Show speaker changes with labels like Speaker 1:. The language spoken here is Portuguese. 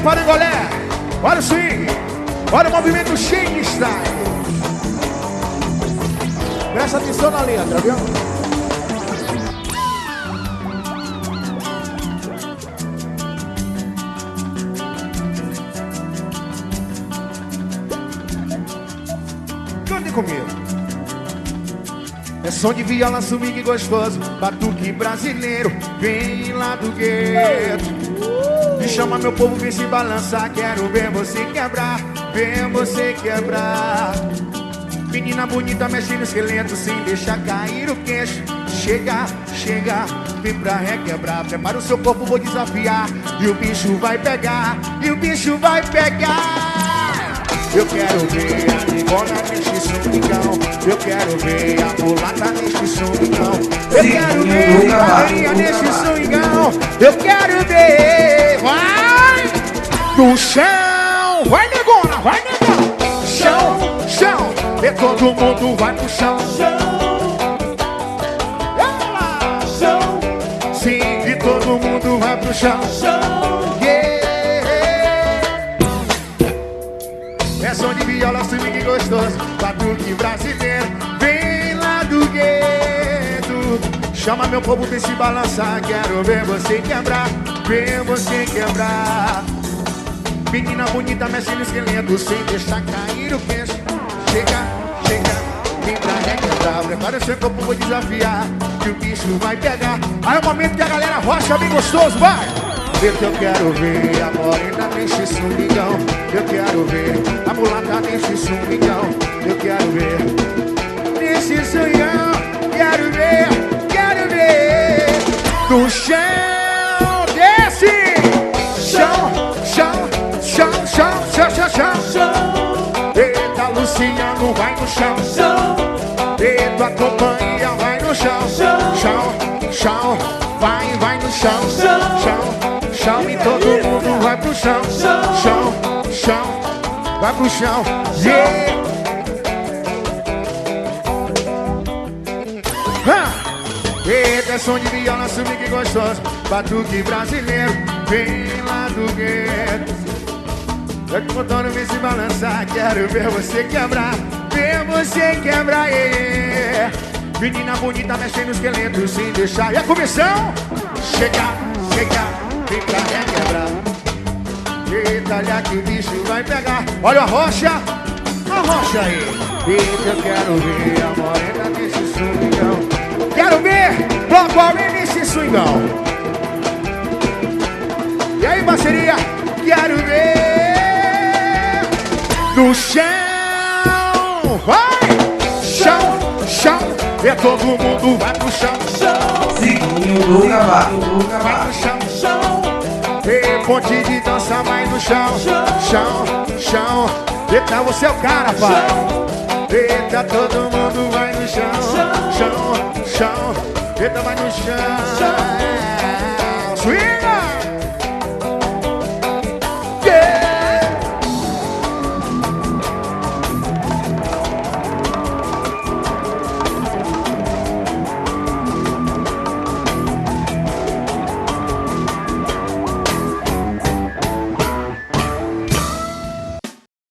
Speaker 1: parangolé, olha o swing, olha o movimento shake style. Presta atenção na letra, viu? Cante comigo. É som de viola, swing gostoso, batuque brasileiro, vem lá do gueto. Me chama meu povo, vem se balançar, quero ver você quebrar, ver você quebrar. Menina bonita, mexe no esqueleto sem deixar cair o queixo. Chega, chega, vem pra requebrar. Prepara o seu corpo, vou desafiar. E o bicho vai pegar, e o bicho vai pegar. Eu quero ver a negona neste swingão. Eu quero ver a mulata neste swingão. Eu quero ver a rainha neste swingão. Eu quero ver, vai no chão. Vai negona, vai negão. Chão, chão. E todo mundo vai pro chão. Chão. Sim, e todo mundo vai pro chão. Yeah. É som de viola, swing gostoso, batuque brasileiro, vem lá do gueto. Chama meu povo, vem se balançar, quero ver você quebrar, ver você quebrar. Menina bonita, mexe no esqueleto sem deixar cair o queixo. Chega, chega, vem pra requebrar. Prepara o seu corpo, vou desafiar, que o bicho vai pegar. Aí é o momento que a galera rocha bem gostoso, vai! Eu quero ver a morena neste swingão. Eu quero ver a mulata neste swingão. Eu quero ver nesse swingão. Quero ver no chão, desce. Chão, chão, chão, chão, chão, chão, chão. Eita, Luciano vai no chão. Eita, a companhia vai no chão. Chão, chão, vai no chão. Chão, chão, e todo mundo vai pro chão. Chão, chão, vai pro chão. Yeah. Eita, som de viola, swing gostoso, batuque brasileiro, vem lá do gueto. Eu te botando, vem se balançar, quero ver você quebrar, ver você quebrar, yeah. Menina bonita, mexendo no esqueleto sem deixar. E a comissão? Chega, chega, vem pra requebrar. Eita, olha que o bicho vai pegar. Olha a rocha aí. Eita, eu quero ver a morena nesse swingão. Quero ver bloco alguém nesse swingão. E aí, parceria? Quero ver no chão. Vai! Chão, chão. E todo mundo vai pro chão.
Speaker 2: Seguinho do cavalo.
Speaker 1: Vai pro chão. E ponte de dança vai no chão. Chão, chão. Eita, você é o cara, pai. Eita, todo mundo vai no chão. Chão, chão. Eita, vai no chão.